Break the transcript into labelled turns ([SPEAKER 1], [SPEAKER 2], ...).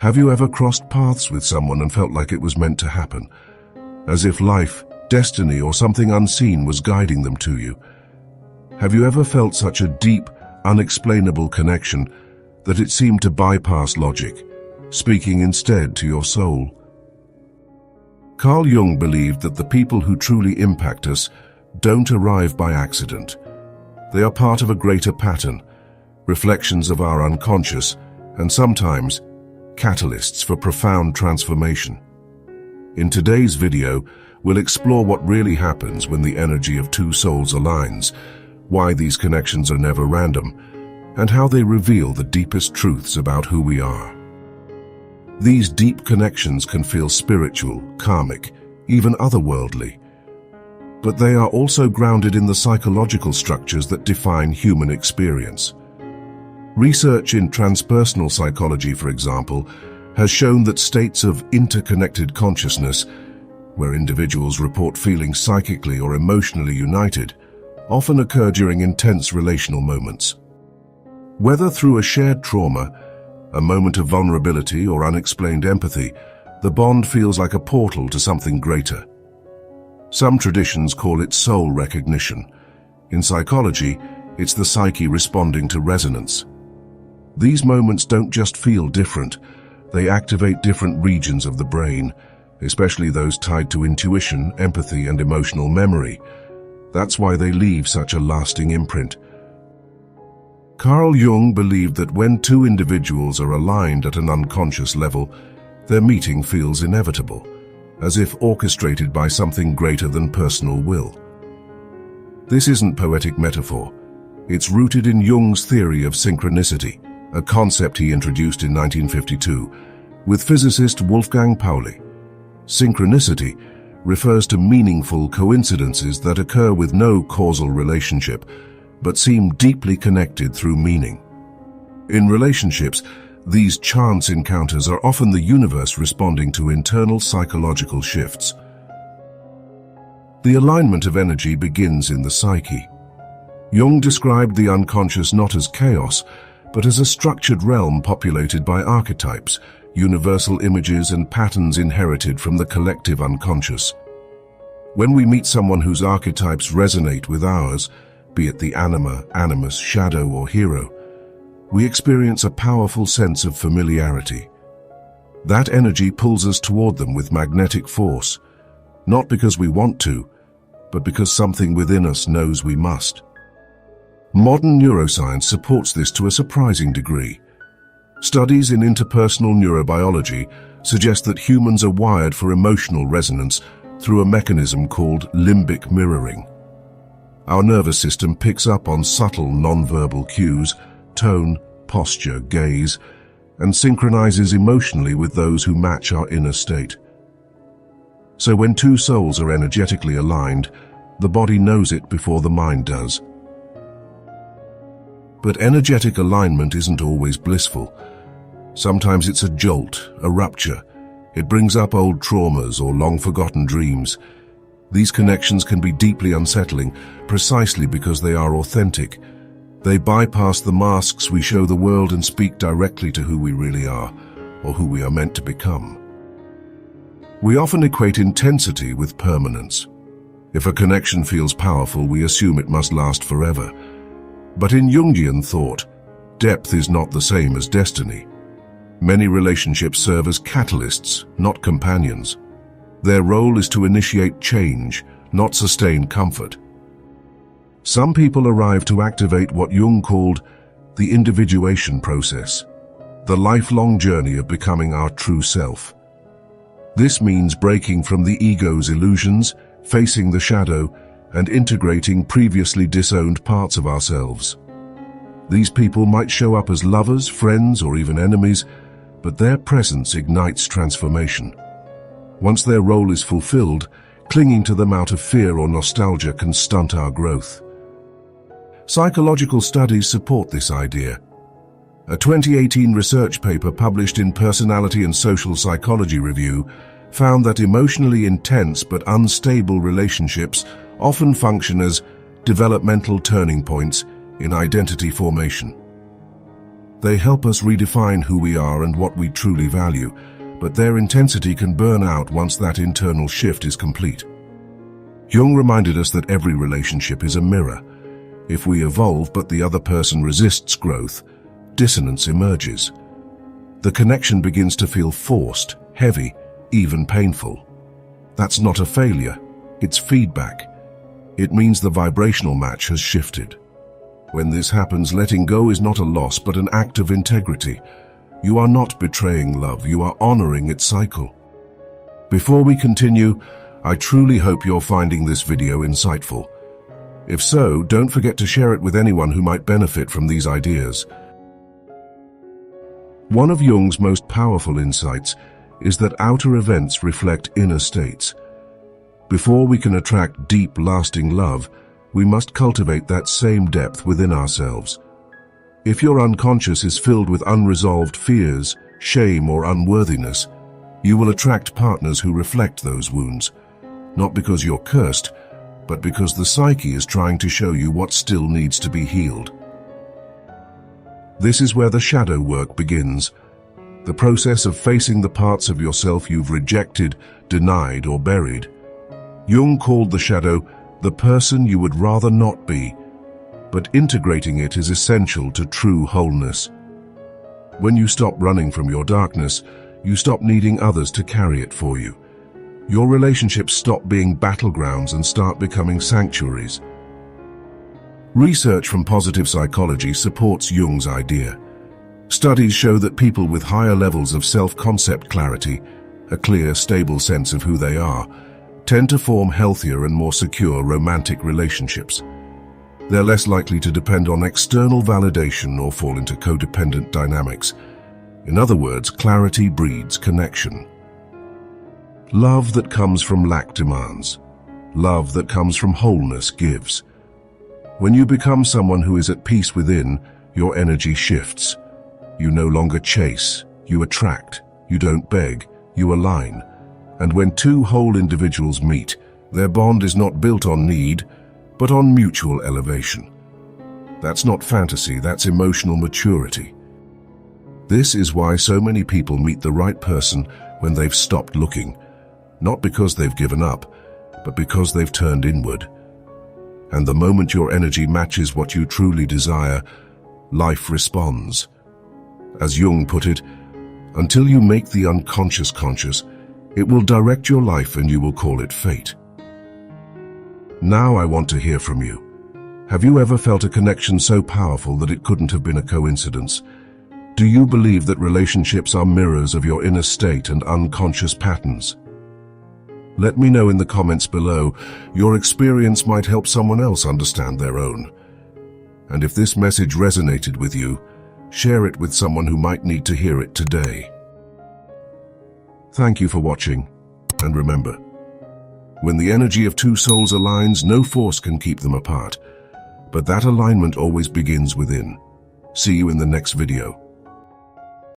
[SPEAKER 1] Have you ever crossed paths with someone and felt like it was meant to happen? As if life, destiny, or something unseen was guiding them to you? Have you ever felt such a deep, unexplainable connection that it seemed to bypass logic, speaking instead to your soul? Carl Jung believed that the people who truly impact us don't arrive by accident. They are part of a greater pattern, reflections of our unconscious, and sometimes catalysts for profound transformation. In today's video, we'll explore what really happens when the energy of two souls aligns, why these connections are never random, and how they reveal the deepest truths about who we are. These deep connections can feel spiritual, karmic, even otherworldly, but they are also grounded in the psychological structures that define human experience. Research in transpersonal psychology, for example, has shown that states of interconnected consciousness, where individuals report feeling psychically or emotionally united, often occur during intense relational moments. Whether through a shared trauma, a moment of vulnerability, or unexplained empathy, the bond feels like a portal to something greater. Some traditions call it soul recognition. In psychology, it's the psyche responding to resonance. These moments don't just feel different, they activate different regions of the brain, especially those tied to intuition, empathy, and emotional memory. That's why they leave such a lasting imprint. Carl Jung believed that when two individuals are aligned at an unconscious level, their meeting feels inevitable, as if orchestrated by something greater than personal will. This isn't poetic metaphor. It's rooted in Jung's theory of synchronicity, a concept he introduced in 1952 with physicist Wolfgang Pauli. Synchronicity refers to meaningful coincidences that occur with no causal relationship, but seem deeply connected through meaning. In relationships, these chance encounters are often the universe responding to internal psychological shifts. The alignment of energy begins in the psyche. Jung described the unconscious not as chaos, but as a structured realm populated by archetypes, universal images, and patterns inherited from the collective unconscious. When we meet someone whose archetypes resonate with ours, be it the Anima, Animus, shadow, or hero, we experience a powerful sense of familiarity. That energy pulls us toward them with magnetic force, not because we want to, but because something within us knows we must. Modern neuroscience supports this to a surprising degree. Studies in interpersonal neurobiology suggest that humans are wired for emotional resonance through a mechanism called limbic mirroring. Our nervous system picks up on subtle nonverbal cues, tone, posture, gaze, and synchronizes emotionally with those who match our inner state. So when two souls are energetically aligned, the body knows it before the mind does. But energetic alignment isn't always blissful. Sometimes it's a jolt, a rupture. It brings up old traumas or long-forgotten dreams. These connections can be deeply unsettling, precisely because they are authentic. They bypass the masks we show the world and speak directly to who we really are, or who we are meant to become. We often equate intensity with permanence. If a connection feels powerful, we assume it must last forever. But in Jungian thought, depth is not the same as destiny. Many relationships serve as catalysts, not companions. Their role is to initiate change, not sustain comfort. Some people arrive to activate what Jung called the individuation process, the lifelong journey of becoming our true self. This means breaking from the ego's illusions, facing the shadow, and integrating previously disowned parts of ourselves. These people might show up as lovers, friends, or even enemies, but their presence ignites transformation. Once their role is fulfilled, clinging to them out of fear or nostalgia can stunt our growth. Psychological studies support this idea. A 2018 research paper published in Personality and Social Psychology Review found that emotionally intense but unstable relationships often function as developmental turning points in identity formation. They help us redefine who we are and what we truly value, but their intensity can burn out once that internal shift is complete. Jung reminded us that every relationship is a mirror. If we evolve but the other person resists growth, dissonance emerges. The connection begins to feel forced, heavy, even painful. That's not a failure, it's feedback. It means the vibrational match has shifted. When this happens, letting go is not a loss but an act of integrity. You are not betraying love, you are honoring its cycle. Before we continue, I truly hope you're finding this video insightful. If so, don't forget to share it with anyone who might benefit from these ideas. One of Jung's most powerful insights is that outer events reflect inner states. Before we can attract deep, lasting love, we must cultivate that same depth within ourselves. If your unconscious is filled with unresolved fears, shame, or unworthiness, you will attract partners who reflect those wounds, not because you're cursed, but because the psyche is trying to show you what still needs to be healed. This is where the shadow work begins, the process of facing the parts of yourself you've rejected, denied, or buried. Jung called the shadow the person you would rather not be, but integrating it is essential to true wholeness. When you stop running from your darkness, you stop needing others to carry it for you. Your relationships stop being battlegrounds and start becoming sanctuaries. Research from positive psychology supports Jung's idea. Studies show that people with higher levels of self-concept clarity, a clear, stable sense of who they are, tend to form healthier and more secure romantic relationships. They're less likely to depend on external validation or fall into codependent dynamics. In other words, clarity breeds connection. Love that comes from lack demands. Love that comes from wholeness gives. When you become someone who is at peace within, your energy shifts. You no longer chase, you attract. You don't beg, you align. And when two whole individuals meet, their bond is not built on need, but on mutual elevation. That's not fantasy, that's emotional maturity. This is why so many people meet the right person when they've stopped looking, not because they've given up, but because they've turned inward. And the moment your energy matches what you truly desire, life responds. As Jung put it, until you make the unconscious conscious, it will direct your life and you will call it fate. Now I want to hear from you. Have you ever felt a connection so powerful that it couldn't have been a coincidence? Do you believe that relationships are mirrors of your inner state and unconscious patterns? Let me know in the comments below. Your experience might help someone else understand their own. And if this message resonated with you, share it with someone who might need to hear it today. Thank you for watching, and remember, when the energy of two souls aligns, no force can keep them apart. But that alignment always begins within. See you in the next video.